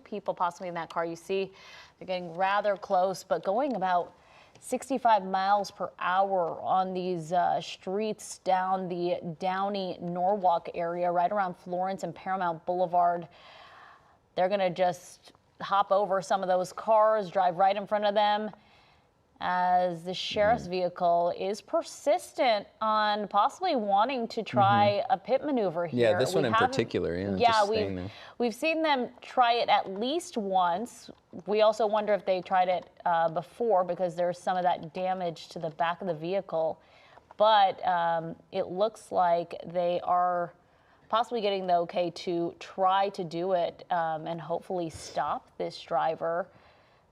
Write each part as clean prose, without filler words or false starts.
people possibly in that car. You see they're getting rather close, but going about 65 miles per hour on these streets down the Downey-Norwalk area, right around Florence and Paramount Boulevard. They're going to just hop over some of those cars, drive right in front of them, as the sheriff's vehicle is persistent on possibly wanting to try a pit maneuver here. Yeah, this one in particular, we've seen them try it at least once. We also wonder if they tried it before, because there's some of that damage to the back of the vehicle. But it looks like they are possibly getting the okay to try to do it and hopefully stop this driver.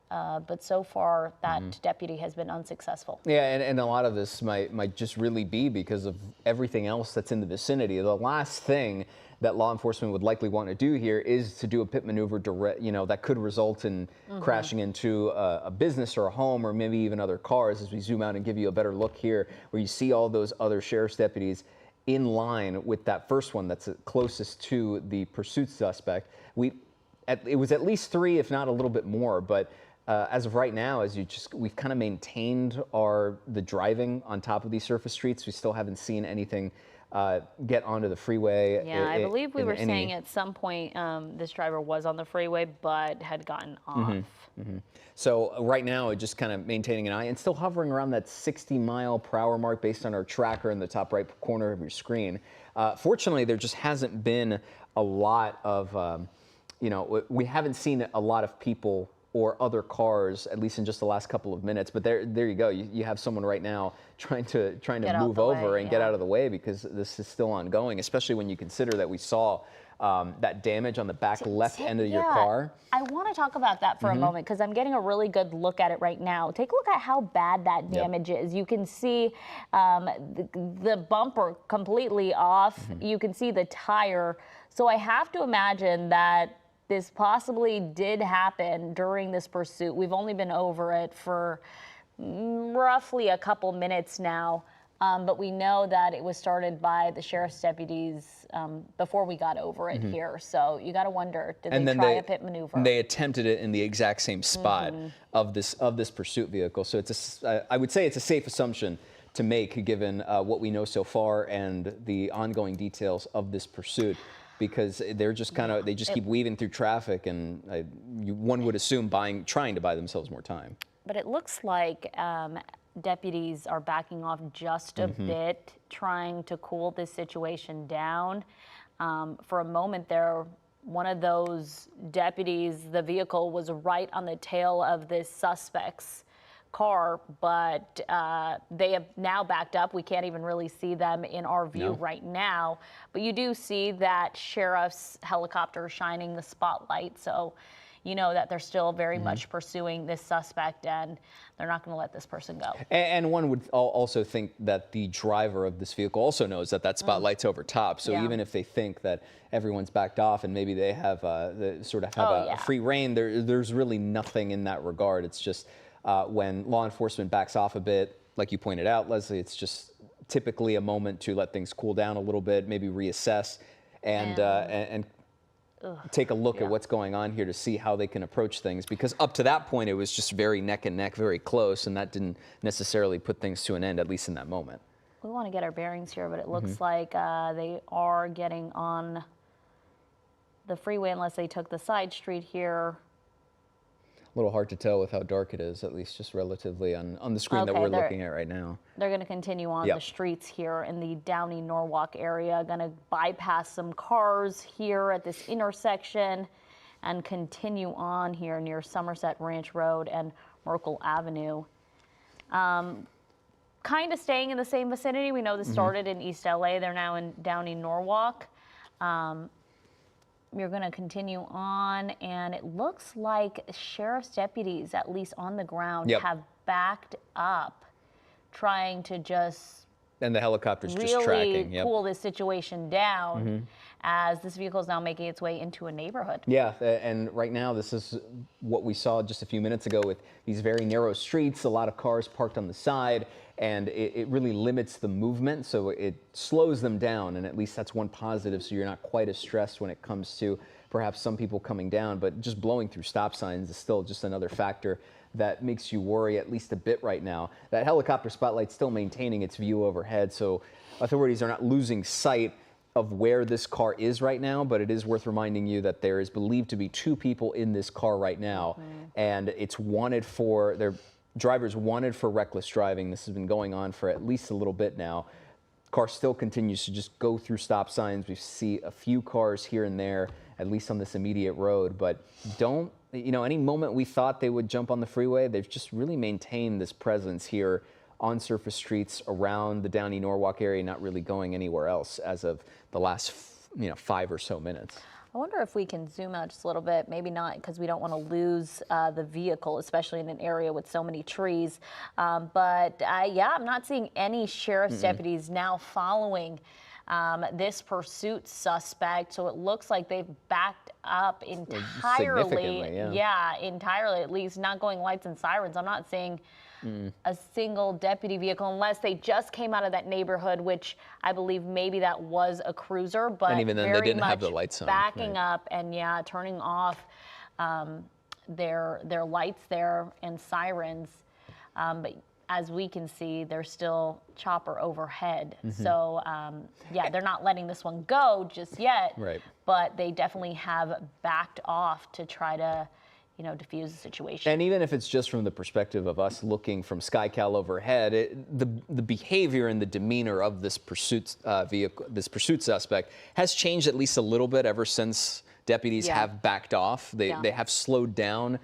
But so far, that deputy has been unsuccessful. Yeah, and a lot of this might just really be because of everything else that's in the vicinity. The last thing that law enforcement would likely want to do here is to do a pit maneuver that could result in crashing into a business or a home, or maybe even other cars. As we zoom out and give you a better look here, where you see all those other sheriff's deputies in line with that first one that's closest to the pursuit suspect. It was at least 3, if not a little bit more, but as of right now, we've kind of maintained the driving on top of these surface streets. We still haven't seen anything get onto the freeway. Yeah, I believe we were saying at some point this driver was on the freeway, but had gotten off. So right now, just kind of maintaining an eye and still hovering around that 60-mile-per-hour mark based on our tracker in the top right corner of your screen. Fortunately, there just hasn't been a lot of, we haven't seen a lot of people or other cars, at least in just the last couple of minutes. But there you go. You have someone right now trying to move over and get out of the way, because this is still ongoing, especially when you consider that we saw that damage on the back left end of your car. I want to talk about that for a moment, because I'm getting a really good look at it right now. Take a look at how bad that damage is. You can see the bumper completely off. You can see the tire. So I have to imagine that this possibly did happen during this pursuit. We've only been over it for roughly a couple minutes now, but we know that it was started by the sheriff's deputies before we got over it here. So you got to wonder, did they try a pit maneuver? They attempted it in the exact same spot of this pursuit vehicle. So I would say it's a safe assumption to make, given what we know so far and the ongoing details of this pursuit, because they're just they keep weaving through traffic, and one would assume trying to buy themselves more time. But it looks like deputies are backing off just a bit, trying to cool this situation down. For a moment there, one of those deputies, the vehicle was right on the tail of this suspect's car, but they have now backed up. We can't even really see them in our view right now, but you do see that sheriff's helicopter shining the spotlight, so you know that they're still very much pursuing this suspect, and they're not going to let this person go. And one would also think that the driver of this vehicle also knows that spotlight's over top. So even if they think that everyone's backed off and maybe they have a free rein, there's really nothing in that regard. It's just when law enforcement backs off a bit, like you pointed out, Leslie, it's just typically a moment to let things cool down a little bit, maybe reassess and take a look at what's going on here to see how they can approach things. Because up to that point, it was just very neck and neck, very close, and that didn't necessarily put things to an end, at least in that moment. We want to get our bearings here, but it looks like they are getting on the freeway, unless they took the side street here. A little hard to tell with how dark it is, at least just relatively on the screen that we're looking at right now. They're going to continue on the streets here in the Downey-Norwalk area, going to bypass some cars here at this intersection and continue on here near Somerset Ranch Road and Merkle Avenue. Kind of staying in the same vicinity. We know this started in East LA. They're now in Downey-Norwalk. You're going to continue on, and it looks like sheriff's deputies, at least on the ground, have backed up, trying to just and the helicopter's really just tracking. cool this situation down as this vehicle is now making its way into a neighborhood. Yeah, and right now this is what we saw just a few minutes ago with these very narrow streets, a lot of cars parked on the side, and it really limits the movement, so it slows them down, and at least that's one positive, so you're not quite as stressed when it comes to perhaps some people coming down, but just blowing through stop signs is still just another factor that makes you worry at least a bit right now. That helicopter spotlight's still maintaining its view overhead, so authorities are not losing sight of where this car is right now, but it is worth reminding you that there is believed to be 2 people in this car right now, and it's wanted for, their drivers wanted for reckless driving. This has been going on for at least a little bit now. Car still continues to just go through stop signs. We see a few cars here and there, at least on this immediate road, but don't, any moment we thought they would jump on the freeway, they've just really maintained this presence here on surface streets around the Downey Norwalk area, not really going anywhere else as of the last 5 or so minutes. I wonder if we can zoom out just a little bit, maybe not because we don't want to lose the vehicle, especially in an area with so many trees. Yeah, I'm not seeing any sheriff's deputies now following this pursuit suspect. So it looks like they've backed up entirely. Yeah, entirely, at least not going lights and sirens. I'm not seeing a single deputy vehicle unless they just came out of that neighborhood, which I believe maybe that was a cruiser, but and even then very they didn't much have the lights on, backing up and turning off their lights there and sirens. But as we can see, there's still chopper overhead. So yeah, they're not letting this one go just yet, but they definitely have backed off to try to diffuse the situation. And even if it's just from the perspective of us looking from SkyCal overhead, the behavior and the demeanor of this pursuit vehicle, this pursuit suspect, has changed at least a little bit ever since deputies have backed off. They have slowed down.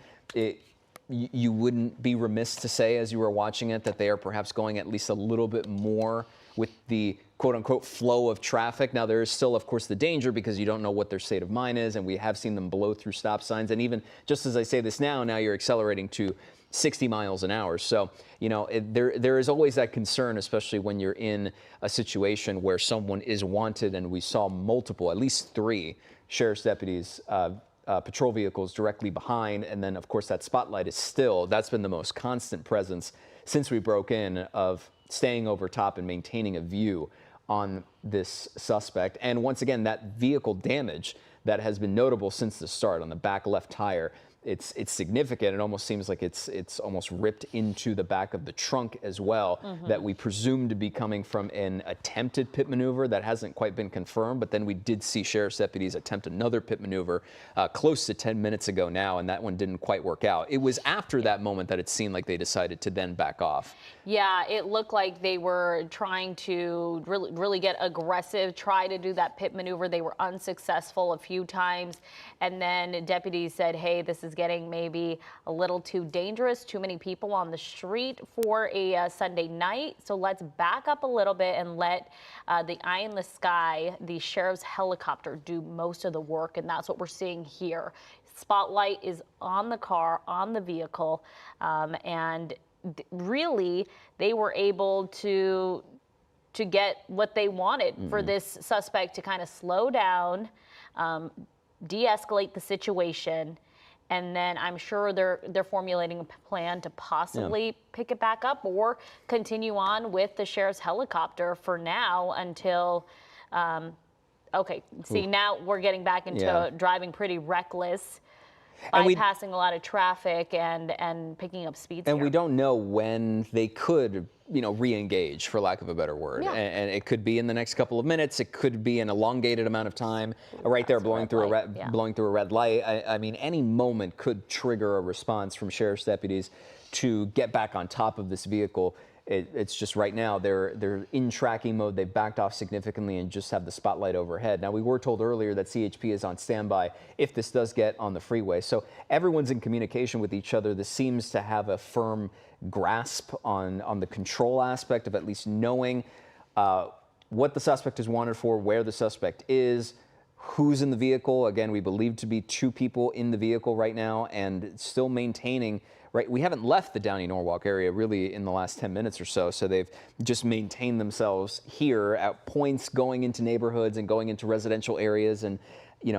You wouldn't be remiss to say, as you were watching it, that they are perhaps going at least a little bit more with the quote-unquote flow of traffic. Now, there is still, of course, the danger because you don't know what their state of mind is, and we have seen them blow through stop signs. And even just as I say this now you're accelerating to 60 miles an hour. So, there is always that concern, especially when you're in a situation where someone is wanted, and we saw multiple, at least 3 sheriff's deputies, patrol vehicles directly behind. And then, of course, that spotlight is still, that's been the most constant presence since we broke in, of staying over top and maintaining a view on this suspect. And once again, that vehicle damage that has been notable since the start on the back left tire, it's significant. It almost seems like it's almost ripped into the back of the trunk as well, that we presume to be coming from an attempted pit maneuver that hasn't quite been confirmed. But then we did see sheriff's deputies attempt another pit maneuver close to 10 minutes ago now, and that one didn't quite work out. It was after that moment that it seemed like they decided to then back off. Yeah, it looked like they were trying to really get aggressive, try to do that pit maneuver. They were unsuccessful a few times, and then deputies said, hey, this is getting maybe a little too dangerous, too many people on the street for a Sunday night. So let's back up a little bit and let the eye in the sky, the sheriff's helicopter, do most of the work. And that's what we're seeing here. Spotlight is on the car, on the vehicle, and really they were able to get what they wanted for this suspect to kind of slow down, de-escalate the situation. And then I'm sure they're formulating a plan to possibly pick it back up or continue on with the sheriff's helicopter for now until, okay, see, now we're getting back into driving pretty reckless, bypassing a lot of traffic and picking up speeds. And we don't know when they could, re-engage, for lack of a better word. And it could be in the next couple of minutes. It could be an elongated amount of time. Right there, blowing through a red light. I mean, any moment could trigger a response from sheriff's deputies to get back on top of this vehicle. It's just right now they're in tracking mode. They backed off significantly and just have the spotlight overhead. Now, we were told earlier that CHP is on standby if this does get on the freeway. So everyone's in communication with each other. This seems to have a firm grasp on the control aspect of at least knowing what the suspect is wanted for, where the suspect is, who's in the vehicle. Again, we believe to be 2 people in the vehicle right now, and still maintaining. Right, we haven't left the Downey Norwalk area really in the last 10 minutes or so. So they've just maintained themselves here at points going into neighborhoods and going into residential areas, and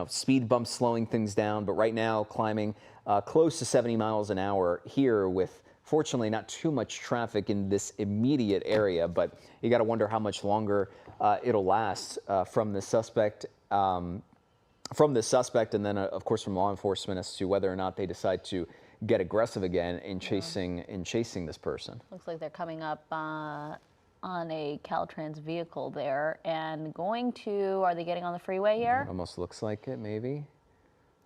speed bumps slowing things down. But right now, climbing close to 70 miles an hour here, with fortunately not too much traffic in this immediate area. But you got to wonder how much longer it'll last from the suspect. from the suspect, and then of course from law enforcement as to whether or not they decide to get aggressive again in chasing this person. Looks like they're coming up on a Caltrans vehicle there and are they getting on the freeway here? It almost looks like it, maybe.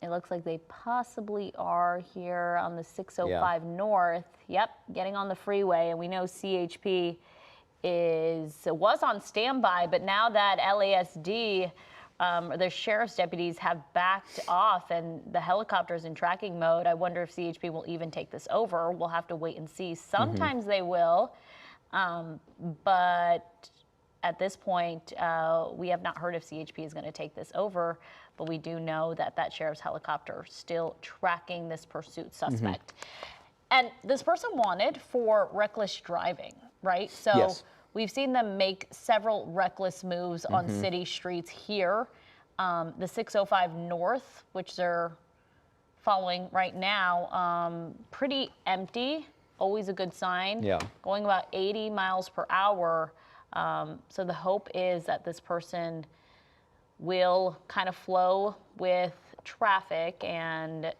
It looks like they possibly are here on the 605 North. Yep, getting on the freeway, and we know CHP was on standby, but now that LASD, the sheriff's deputies have backed off and the helicopter's in tracking mode, I wonder if CHP will even take this over. We'll have to wait and see. Sometimes they will, but at this point, we have not heard if CHP is going to take this over, but we do know that sheriff's helicopter still tracking this pursuit suspect. And this person wanted for reckless driving, right? So yes. We've seen them make several reckless moves on city streets here. The 605 North, which they're following right now, pretty empty, always a good sign. Yeah. Going about 80 miles per hour. So the hope is that this person will kind of flow with traffic, and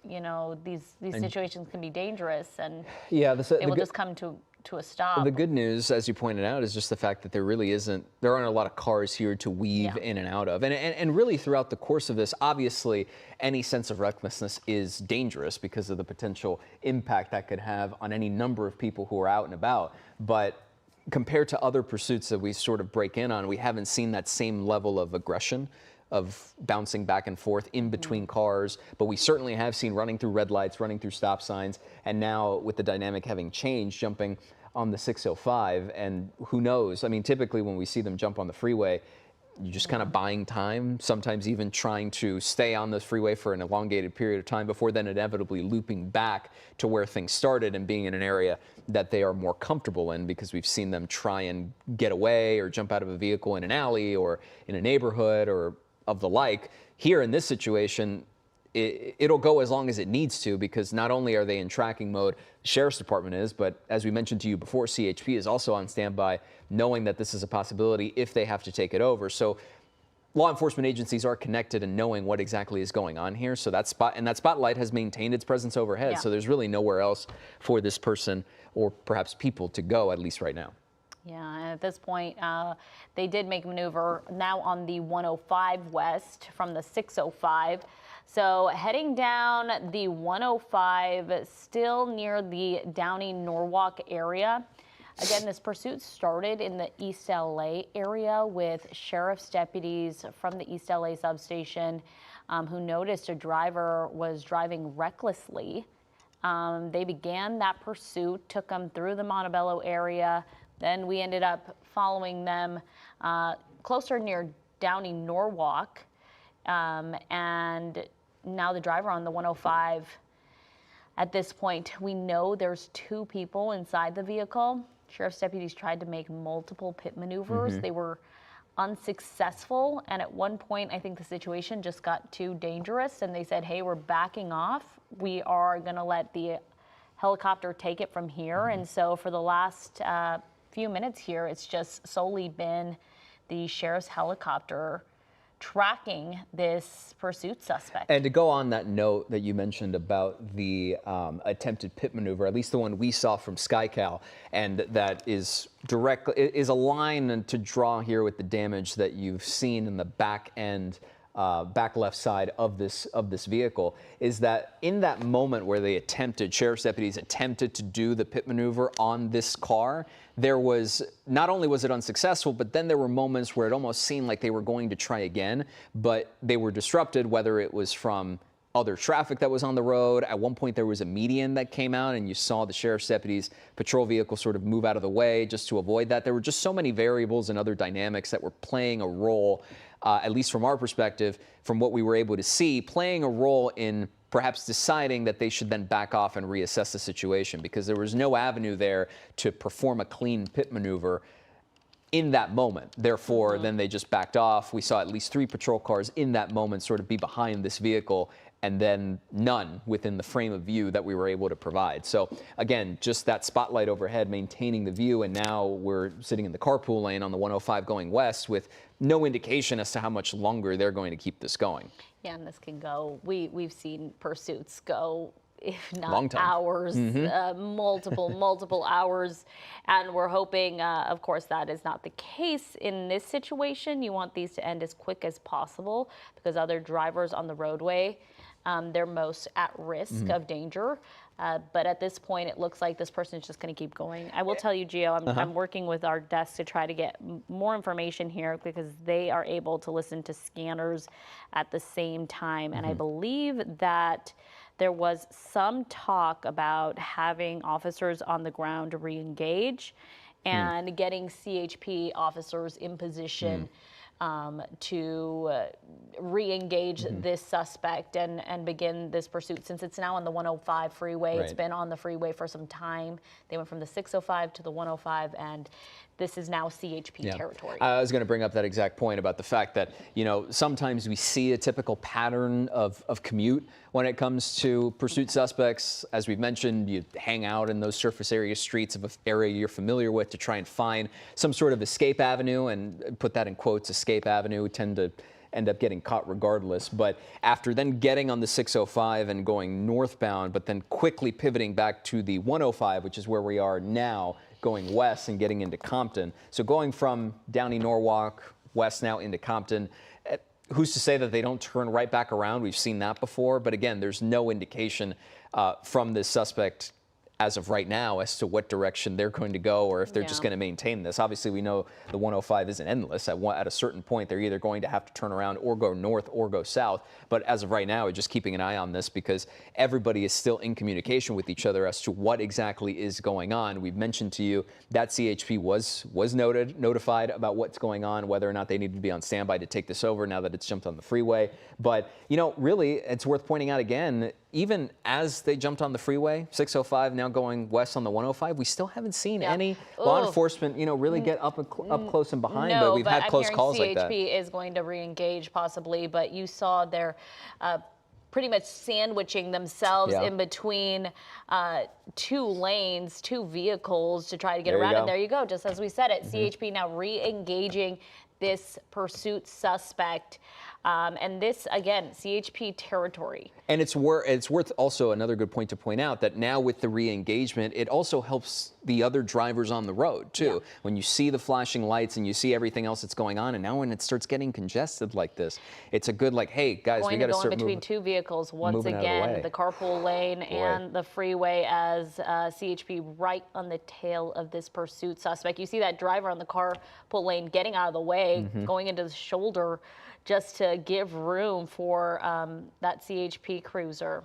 you know, these situations can be dangerous, and it will just come to a stop. The good news, as you pointed out, is just the fact that there aren't a lot of cars here to weave in and out of. And really throughout the course of this, obviously, any sense of recklessness is dangerous because of the potential impact that could have on any number of people who are out and about. But compared to other pursuits that we sort of break in on, we haven't seen that same level of aggression, of bouncing back and forth in between cars, but we certainly have seen running through red lights, running through stop signs, and now with the dynamic having changed, jumping on the 605, and who knows, I mean, typically when we see them jump on the freeway, you're just kind of buying time, sometimes even trying to stay on the freeway for an elongated period of time before then inevitably looping back to where things started and being in an area that they are more comfortable in, because we've seen them try and get away or jump out of a vehicle in an alley or in a neighborhood or of the like. Here in this situation, it'll go as long as it needs to, because not only are they in tracking mode, the Sheriff's Department is, but as we mentioned to you before, CHP is also on standby, knowing that this is a possibility if they have to take it over. So law enforcement agencies are connected and knowing what exactly is going on here. So that spotlight has maintained its presence overhead. Yeah. So there's really nowhere else for this person or perhaps people to go, at least right now. Yeah, and at this point, they did make a maneuver now on the 105 West from the 605. So heading down the 105, still near the Downey-Norwalk area. Again, this pursuit started in the East LA area with sheriff's deputies from the East LA substation who noticed a driver was driving recklessly. They began that pursuit, took them through the Montebello area. Then we ended up following them closer near Downey-Norwalk. And now the driver on the 105, at this point, we know there's two people inside the vehicle. Sheriff's deputies tried to make multiple pit maneuvers. They were unsuccessful. And at one point, I think the situation just got too dangerous. And they said, hey, we're backing off. We are going to let the helicopter take it from here. And so for the last few minutes here, it's just solely been the sheriff's helicopter tracking this pursuit suspect. And to go on that note that you mentioned about the attempted pit maneuver, at least the one we saw from SkyCal, and that is a line to draw here with the damage that you've seen in the back end, back left side of this vehicle, is that in that moment where sheriff's deputies attempted to do the pit maneuver on this car, there was, not only was it unsuccessful, but then there were moments where it almost seemed like they were going to try again, but they were disrupted, whether it was from other traffic that was on the road. At one point there was a median that came out and you saw the sheriff's deputies patrol vehicle sort of move out of the way just to avoid that. There were just so many variables and other dynamics that were playing a role, at least from our perspective, from what we were able to see, playing a role in perhaps deciding that they should then back off and reassess the situation, because there was no avenue there to perform a clean pit maneuver in that moment. Therefore, then they just backed off. We saw at least 3 patrol cars in that moment sort of be behind this vehicle and then none within the frame of view that we were able to provide. So again, just that spotlight overhead maintaining the view, and now we're sitting in the carpool lane on the 105 going west with no indication as to how much longer they're going to keep this going. Yeah, and this can go, we've seen pursuits go, if Long not time. hours, multiple hours. And we're hoping, of course, that is not the case in this situation. You want these to end as quick as possible because other drivers on the roadway, they're most at risk of danger. But at this point, it looks like this person is just going to keep going. I will tell you, Gio, I'm working with our desk to try to get more information here because they are able to listen to scanners at the same time. And I believe that there was some talk about having officers on the ground to re-engage and getting CHP officers in position to re-engage this suspect and begin this pursuit. Since it's now on the 105 freeway, it's been on the freeway for some time. They went from the 605 to the 105, and this is now CHP territory. I was going to bring up that exact point about the fact that, you know, sometimes we see a typical pattern of commute when it comes to pursuit suspects. As we've mentioned, you hang out in those surface area streets of an area you're familiar with to try and find some sort of escape avenue, and put that in quotes, escape avenue, tend to end up getting caught regardless. But after then getting on the 605 and going northbound, but then quickly pivoting back to the 105, which is where we are now, going west and getting into Compton. So going from Downey Norwalk west now into Compton, who's to say that they don't turn right back around? We've seen that before. But again, there's no indication from this suspect as of right now as to what direction they're going to go, or if they're just going to maintain this. Obviously, we know the 105 isn't endless. At a certain point, they're either going to have to turn around or go north or go south. But as of right now, we're just keeping an eye on this because everybody is still in communication with each other as to what exactly is going on. We've mentioned to you that CHP was notified about what's going on, whether or not they needed to be on standby to take this over now that it's jumped on the freeway. But, you know, really, it's worth pointing out again, even as they jumped on the freeway, 605 now going west on the 105, we still haven't seen any law enforcement, you know, really get up close and behind. No, but we've had close calls like that. CHP is going to re-engage possibly, but you saw their pretty much sandwiching themselves in between two lanes, two vehicles to try to get around. And there you go, just as we said it, CHP now re-engaging this pursuit suspect. And this, again, CHP territory. And it's worth also another good point to point out that now with the re-engagement, it also helps the other drivers on the road, too. Yeah. When you see the flashing lights and you see everything else that's going on, and now when it starts getting congested like this, it's a good, like, hey, guys, we got to start between two vehicles once again, the carpool lane and the freeway, as CHP right on the tail of this pursuit suspect. You see that driver on the carpool lane getting out of the way, going into the shoulder, just to give room for that CHP cruiser.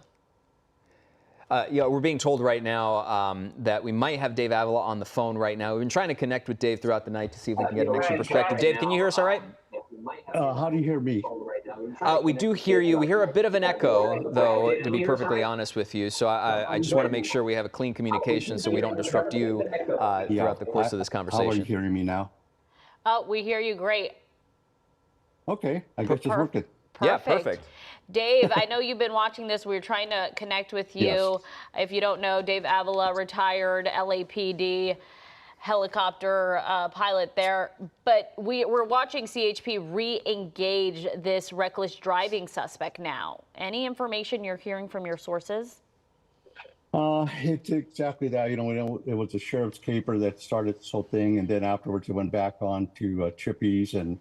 Yeah, we're being told right now that we might have Dave Avila on the phone right now. We've been trying to connect with Dave throughout the night to see if we can get an extra perspective. Dave, can you hear us all right? How do you hear me? We do hear you. We hear a bit of an echo, though, to be perfectly honest with you. So I just want to make sure we have a clean communication so we don't disrupt you throughout the course of this conversation. How are you hearing me now? We hear you great. Okay, I guess it's working. Yeah, perfect. Dave, I know you've been watching this. We were trying to connect with you. Yes. If you don't know, Dave Avila, retired LAPD helicopter pilot there. But we're watching CHP re-engage this reckless driving suspect now. Any information you're hearing from your sources? It's exactly that. You know, it was the sheriff's caper that started this whole thing, and then afterwards it went back on to Chippy's, and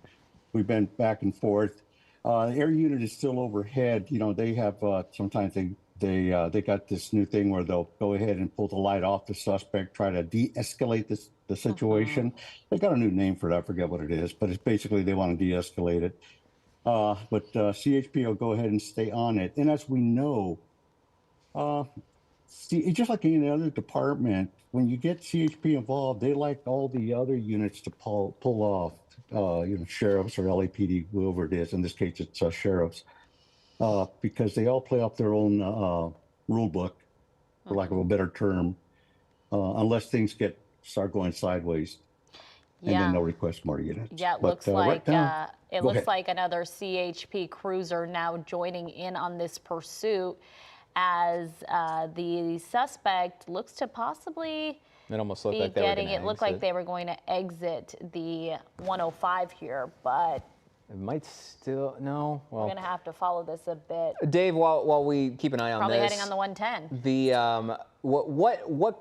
we've been back and forth. Air unit is still overhead. You know, they have sometimes they got this new thing where they'll go ahead and pull the light off the suspect, try to de-escalate the situation. They got a new name for it. I forget what it is, but it's basically they want to de-escalate it. But CHP will go ahead and stay on it. And as we know, it's just like any other department, when you get CHP involved, they like all the other units to pull off. You know, sheriffs or LAPD, whoever it is. In this case, it's sheriffs, because they all play off their own rule book, for lack of a better term, unless things start going sideways. and then Yeah. they'll request more units. Yeah, it But looks right like now, it go looks ahead. like another CHP cruiser now joining in on this pursuit, as the suspect looks to possibly It almost looked be like they were going getting. to It looked like exit. they were going to exit the 105 here, but It might still, no, we're well, going to have to follow this a bit. Dave, while we keep an eye on Probably this, heading on the 110.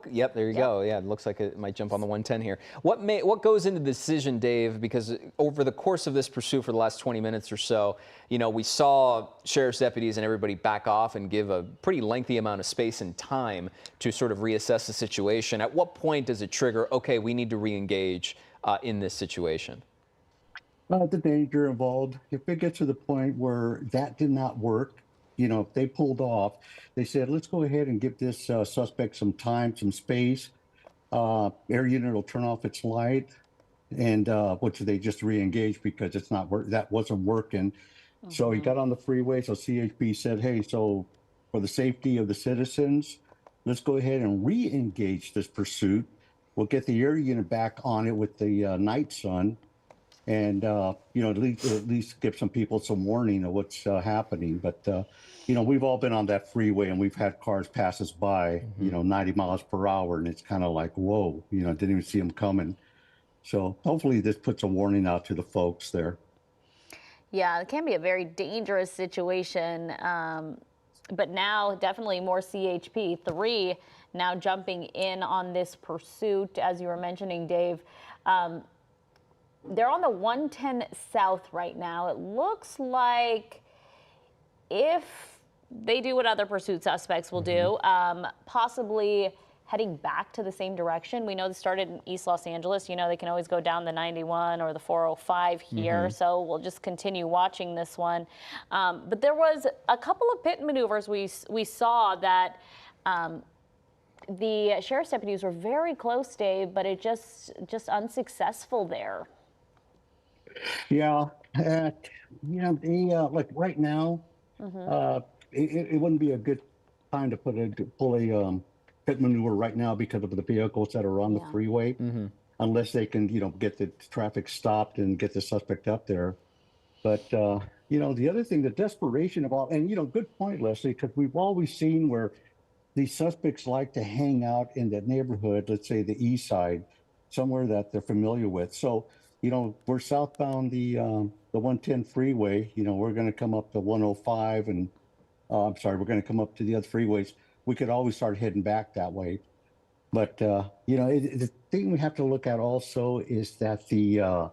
yep, there you go. Yeah, it looks like it might jump on the 110 here. What goes into the decision, Dave? Because over the course of this pursuit for the last 20 minutes or so, we saw sheriff's deputies and everybody back off and give a pretty lengthy amount of space and time to sort of reassess the situation. At what point does it trigger, okay, we need to re-engage in this situation? The danger involved, if it gets to the point where that did not work, if they pulled off, they said, let's go ahead and give this suspect some time, some space. Air unit will turn off its light, and which they just re-engaged because it's not that wasn't working. So he got on the freeway. So CHP said, hey, so for the safety of the citizens, let's go ahead and re-engage this pursuit. We'll get the air unit back on it with the night sun, and at least give some people some warning of what's happening. But we've all been on that freeway, and we've had cars pass us by, 90 miles per hour, and it's kind of like, whoa, didn't even see them coming. So hopefully this puts a warning out to the folks there. Yeah, it can be a very dangerous situation. But now definitely more CHP 3 now jumping in on this pursuit, as you were mentioning, Dave. They're on the 110 South right now. It looks like if they do what other pursuit suspects will do, possibly heading back to the same direction. We know this started in East Los Angeles. They can always go down the 91 or the 405 here. So we'll just continue watching this one. But there was a couple of pit maneuvers we saw that the sheriff's deputies were very close, Dave, but it just unsuccessful there. Yeah, like right now, it wouldn't be a good time to pull a pit maneuver right now because of the vehicles that are on the freeway, unless they can, get the traffic stopped and get the suspect up there. But the other thing, the desperation of all, and good point, Leslie, because we've always seen where these suspects like to hang out in that neighborhood, let's say the east side, somewhere that they're familiar with. So, we're southbound the 110 freeway. We're going to come up to 105 and we're going to come up to the other freeways. We could always start heading back that way. But, the thing we have to look at also is that the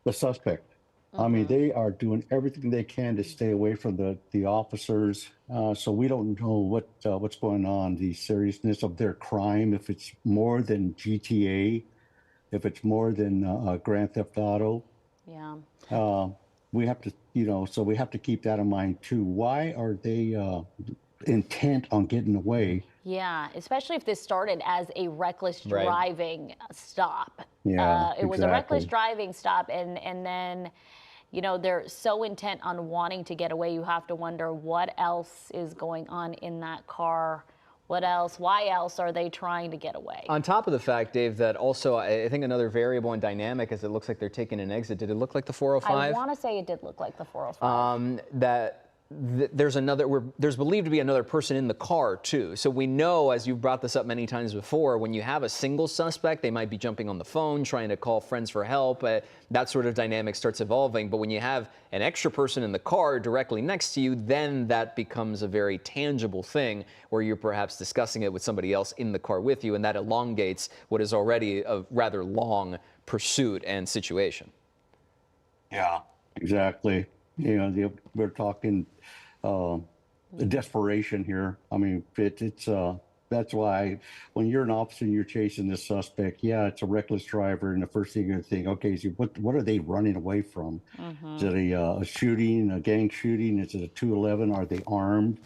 suspect, I mean, they are doing everything they can to stay away from the officers. So we don't know what's going on, the seriousness of their crime, if it's more than GTA, if it's more than Grand Theft Auto. Yeah. We have to, so we have to keep that in mind too. Why are they intent on getting away? Yeah, especially if this started as a reckless driving stop. Yeah, it was a reckless driving stop, and then, they're so intent on wanting to get away. You have to wonder what else is going on in that car. What else? Why else are they trying to get away? On top of the fact, Dave, that also I think another variable and dynamic is it looks like they're taking an exit. Did it look like the 405? I want to say it did look like the 405. There's believed to be another person in the car too. So we know, as you've brought this up many times before, when you have a single suspect, they might be jumping on the phone, trying to call friends for help. That sort of dynamic starts evolving. But when you have an extra person in the car directly next to you, then that becomes a very tangible thing where you're perhaps discussing it with somebody else in the car with you, and that elongates what is already a rather long pursuit and situation. Yeah, exactly. We're talking desperation here. I mean, it's that's why when you're an officer and you're chasing this suspect, yeah, it's a reckless driver, and the first thing you're thinking, okay, so what are they running away from? Is it a shooting, a gang shooting? Is it a 211? Are they armed?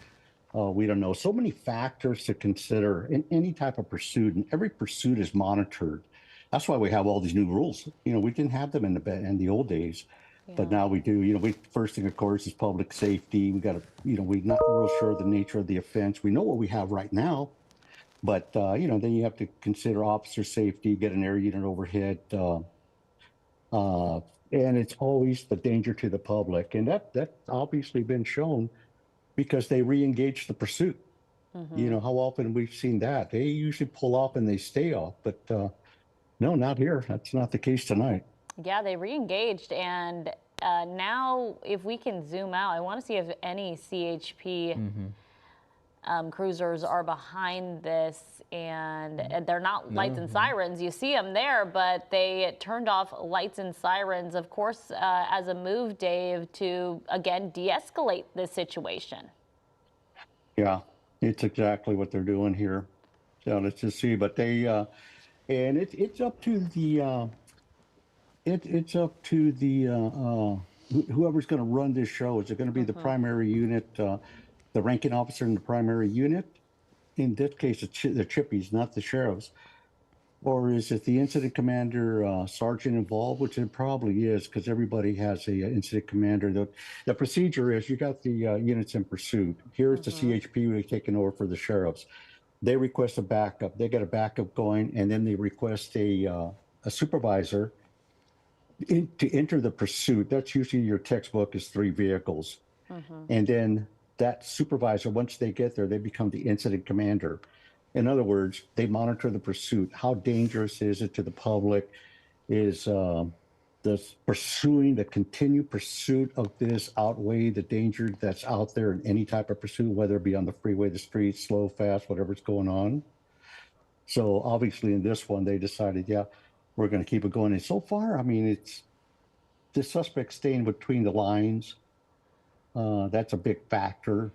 We don't know. So many factors to consider in any type of pursuit, and every pursuit is monitored. That's why we have all these new rules. We didn't have them in the old days. But now we do. First thing, of course, is public safety. We got to, we're not real sure of the nature of the offense. We know what we have right now. But then you have to consider officer safety, get an air unit overhead, uh, and it's always the danger to the public, and that's obviously been shown because they re-engage the pursuit. How often we've seen that. They usually pull off and they stay off, but no, not here. That's not the case tonight. Yeah, they re-engaged, and now if we can zoom out, I want to see if any CHP cruisers are behind this, and they're not lights and sirens. You see them there, but they turned off lights and sirens, of course, as a move, Dave, to again de-escalate this situation. Yeah, it's exactly what they're doing here. So let's just see. But and it's up to the it's up to the whoever's going to run this show. Is it going to be the primary unit, the ranking officer in the primary unit? In this case, it's the chippies, not the sheriffs. Or is it the incident commander, sergeant involved, which it probably is, because everybody has a incident commander. The procedure is you got the units in pursuit. Here's the CHP who's taking over for the sheriffs. They request a backup. They get a backup going, and then they request a supervisor to enter the pursuit. That's usually your textbook is 3 vehicles. And then that supervisor, once they get there, they become the incident commander. In other words, they monitor the pursuit. How dangerous is it to the public? Is the continued pursuit of this outweigh the danger that's out there in any type of pursuit, whether it be on the freeway, the street, slow, fast, whatever's going on? So obviously in this one, they decided, yeah, we're going to keep it going. And so far, I mean, it's the suspect staying between the lines. That's a big factor.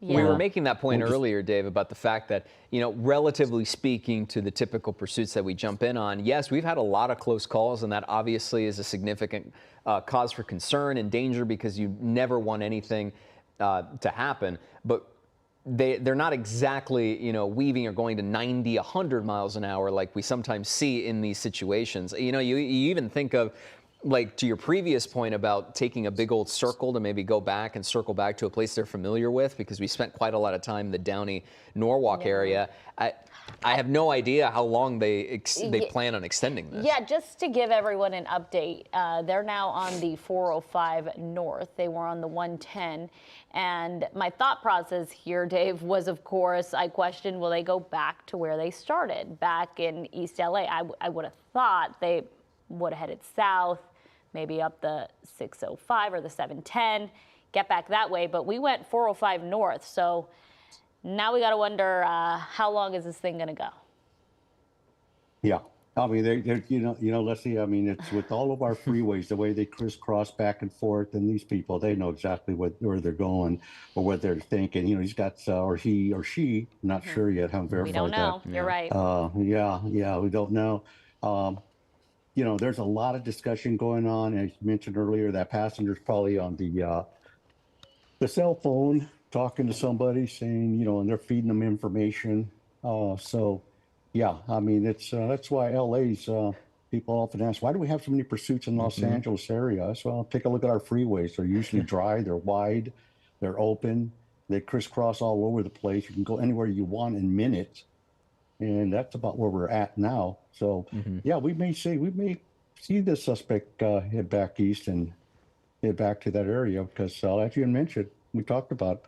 Yeah. We were making that point earlier, Dave, about the fact that, relatively speaking to the typical pursuits that we jump in on, yes, we've had a lot of close calls, and that obviously is a significant cause for concern and danger because you never want anything to happen. But they're not exactly, weaving or going to 90, 100 miles an hour like we sometimes see in these situations. You even think of, like, to your previous point about taking a big old circle to maybe go back and circle back to a place they're familiar with, because we spent quite a lot of time in the Downey, Norwalk area. I have no idea how long they plan on extending this. Yeah, just to give everyone an update, they're now on the 405 North. They were on the 110. And my thought process here, Dave, was, of course, I questioned, will they go back to where they started, back in East LA? I would have thought they would have headed south, maybe up the 605 or the 710, get back that way. But we went 405 north. So now we got to wonder, how long is this thing going to go? Yeah. I mean, Leslie, I mean, it's with all of our freeways, the way they crisscross back and forth, and these people, they know exactly where they're going or what they're thinking. He's got, or he or she, not sure yet, haven't verified that. We don't know. You're right. Yeah, we don't know. There's a lot of discussion going on. As you mentioned earlier, that passenger's probably on the cell phone talking to somebody, saying, and they're feeding them information. So, yeah, I mean, that's why LA's people often ask, why do we have so many pursuits in Los Angeles area? So, well, take a look at our freeways. They're usually dry, they're wide, they're open, they crisscross all over the place. You can go anywhere you want in minutes. And that's about where we're at now. So, yeah, we may see the suspect head back east and head back to that area because, as you mentioned, we talked about,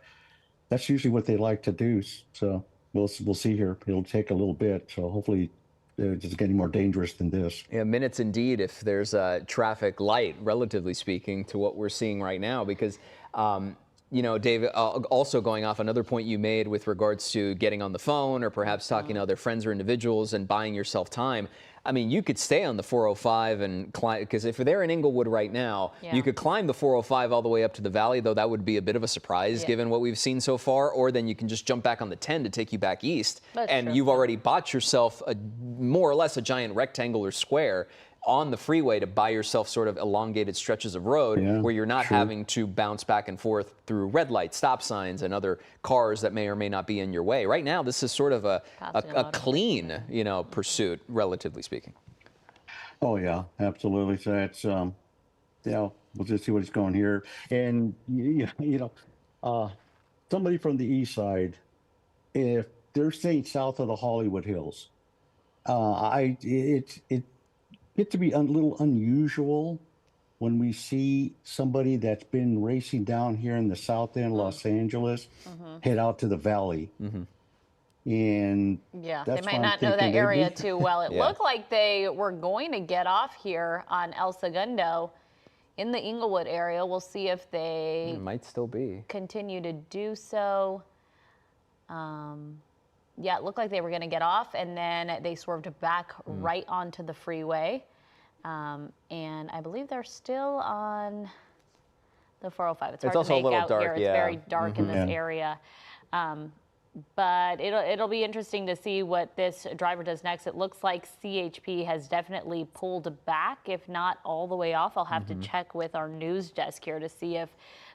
that's usually what they like to do. So we'll see here. It'll take a little bit. So hopefully it's just getting more dangerous than this. Yeah, minutes indeed, if there's a traffic light, relatively speaking, to what we're seeing right now, because Dave, also going off another point you made with regards to getting on the phone or perhaps talking to other friends or individuals and buying yourself time. I mean, you could stay on the 405 and climb, because if they're in Inglewood right now, you could climb the 405 all the way up to the valley, though that would be a bit of a surprise given what we've seen so far. Or then you can just jump back on the 10 to take you back east. That's you've already bought yourself more or less a giant rectangular square on the freeway to buy yourself sort of elongated stretches of road where you're not having to bounce back and forth through red lights, stop signs, and other cars that may or may not be in your way. Right now, this is sort of a clean, pursuit, relatively speaking. Oh yeah, absolutely. So that's we'll just see what's going here. And somebody from the east side, if they're staying south of the Hollywood Hills. It get to be a little unusual when we see somebody that's been racing down here in the South End, Los Angeles, head out to the valley. And Yeah, they that's might why I'm not know that thinking area maybe. too well. It Yeah. looked like they were going to get off here on El Segundo in the Inglewood area. We'll see if they It might still be. continue to do so. Yeah, it looked like they were going to get off, and then they swerved back right onto the freeway. And I believe they're still on the 405. It's hard also to a make little out dark, here. It's yeah. very dark in this Yeah. area. But it'll be interesting to see what this driver does next. It looks like CHP has definitely pulled back, if not all the way off. I'll have to check with our news desk here to see if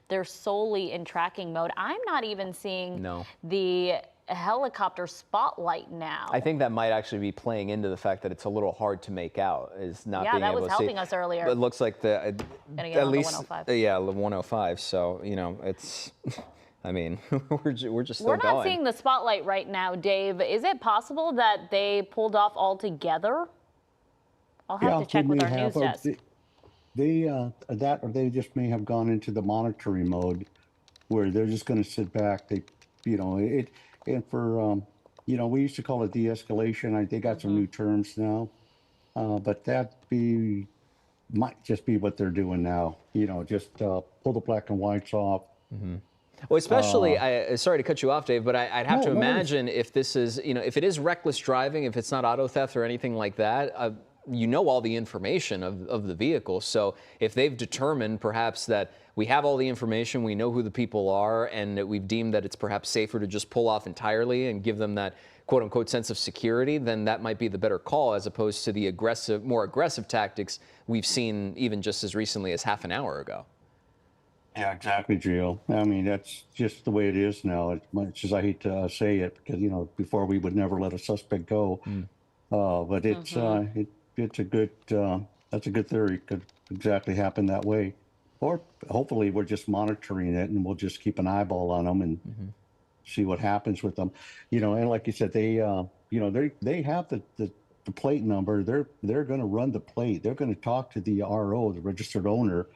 they're solely in tracking mode. I'm not even seeing No. the helicopter spotlight now. I think that might actually be playing into the fact that it's a little hard to make out, is not Yeah, being that able was to see. helping us earlier. It looks like Gonna get at on the least 105. Yeah, the 105. So it's, I mean, we're just still We're not going. seeing the spotlight right now, Dave. Is it possible that they pulled off altogether? I'll have to check with our news desk. That or they just may have gone into the monitoring mode where they're just going to sit back. They, and for, we used to call it de-escalation. They got some new terms now, but might just be what they're doing now. Just pull the black and whites off. Well, especially, sorry to cut you off, Dave, but I'd have to No worries. imagine if this is, if it is reckless driving, if it's not auto theft or anything like that, all the information of the vehicle. So if they've determined perhaps that we have all the information, we know who the people are, and that we've deemed that it's perhaps safer to just pull off entirely and give them that quote unquote sense of security, then that might be the better call as opposed to the more aggressive tactics we've seen even just as recently as half an hour ago. Yeah, exactly, Gio. I mean, that's just the way it is now. As much as I hate to say it, because before we would never let a suspect go, but it's it's a good that's a good theory. Could exactly happen that way, or hopefully we're just monitoring it and we'll just keep an eyeball on them and see what happens with them. And like you said, they they have the plate number. They're going to run the plate. They're going to talk to the RO, the registered owner,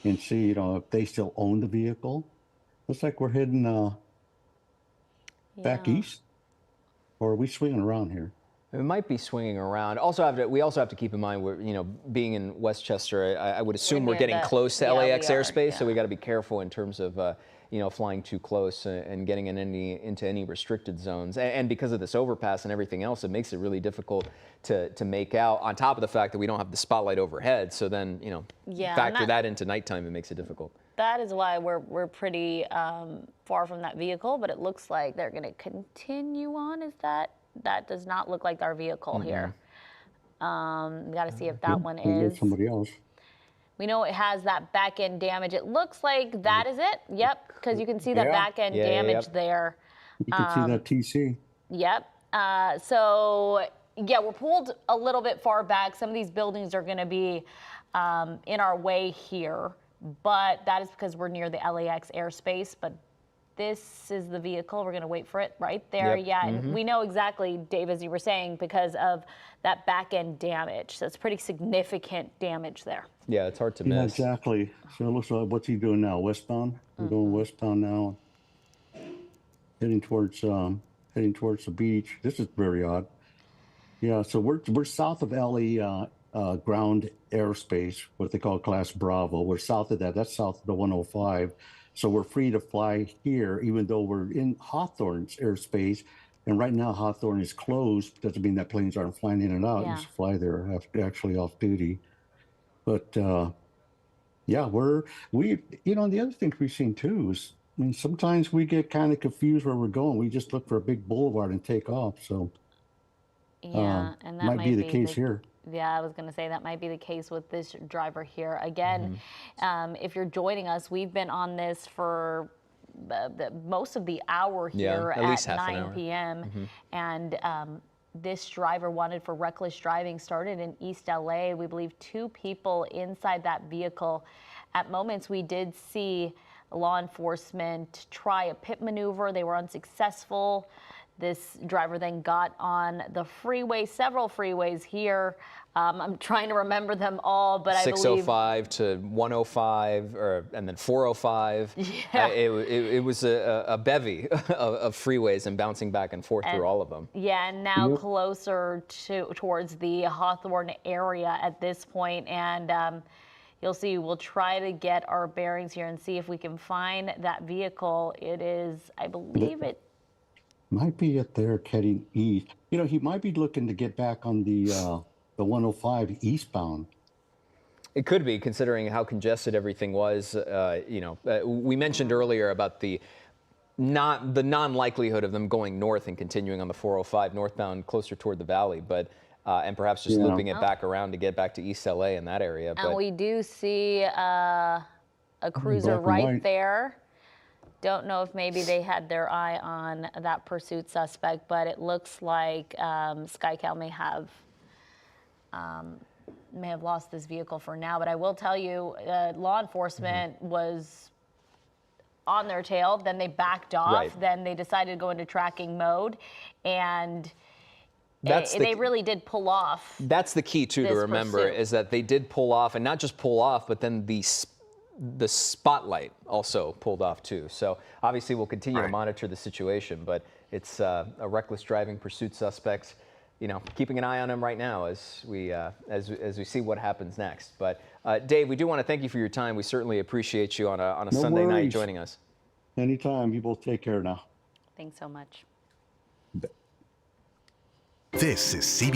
and see, if they still own the vehicle. Looks like we're heading back east, or are we swinging around here? It might be swinging around. We also have to keep in mind we're, being in Westchester, I would assume we're getting close to LAX we are, airspace, so yeah. we got to be careful in terms of flying too close and getting into any restricted zones. And because of this overpass and everything else, it makes it really difficult to make out. On top of the fact that we don't have the spotlight overhead, so then factor that into nighttime, it makes it difficult. That is why we're pretty far from that vehicle, but it looks like they're going to continue on. That does not look like our vehicle here. We got to see if that one is. Somebody else. We know it has that back end damage. It looks like that is it. Yep, because you can see that back end damage there. You can see that TC. Yep. So yeah, we're pulled a little bit far back. Some of these buildings are going to be in our way here, but that is because we're near the LAX airspace. But this is the vehicle. We're going to wait for it right there. Yep. Yeah, and we know exactly, Dave, as you were saying, because of that back end damage. So it's pretty significant damage there. Yeah, it's hard to Yeah, miss. exactly. So it looks like, what's he doing now? Westbound? We're going westbound now. Heading towards the beach. This is very odd. Yeah, so we're south of LA ground airspace, what they call Class Bravo. We're south of that. That's south of the 105. So we're free to fly here, even though we're in Hawthorne's airspace. And right now, Hawthorne is closed. Doesn't mean that planes aren't flying in and out. Yeah. You just fly there actually off duty. But yeah, and the other thing we've seen too is, I mean, sometimes we get kind of confused where we're going. We just look for a big boulevard and take off. So Yeah, and that might be the case here. Yeah, I was going to say that might be the case with this driver here. Again, if you're joining us, we've been on this for most of the hour here at least half an 9 hour. p.m. And this driver wanted for reckless driving started in East LA. We believe 2 people inside that vehicle. At moments, we did see law enforcement try a pit maneuver. They were unsuccessful. This driver then got on the freeway, several freeways here. I'm trying to remember them all, but I believe 605 to 105, and then 405. Yeah. It was a bevy of freeways and bouncing back and forth through all of them. Yeah, and now closer towards the Hawthorne area at this point, and you'll see we'll try to get our bearings here and see if we can find that vehicle. It is, I believe it might be up there heading east. You know, he might be looking to get back on the 105 eastbound. It could be, considering how congested everything was. We mentioned earlier about the non-likelihood of them going north and continuing on the 405 northbound closer toward the valley, but and perhaps just looping it back around to get back to East LA in that area. And we do see a cruiser right there. Don't know if maybe they had their eye on that pursuit suspect, but it looks like SkyCal may have lost this vehicle for now. But I will tell you, law enforcement was on their tail. Then they backed off. Right. Then they decided to go into tracking mode, and they really did pull off. That's the key too to remember pursuit. is that they did pull off, and not just pull off, but then the spotlight also pulled off too. So obviously we'll continue to monitor the situation, but it's a reckless driving pursuit suspect. You know, keeping an eye on him right now as we see what happens next. But Dave, we do want to thank you for your time. We certainly appreciate you on a Sunday night joining us. Anytime. You both take care now. Thanks so much. This is CBS.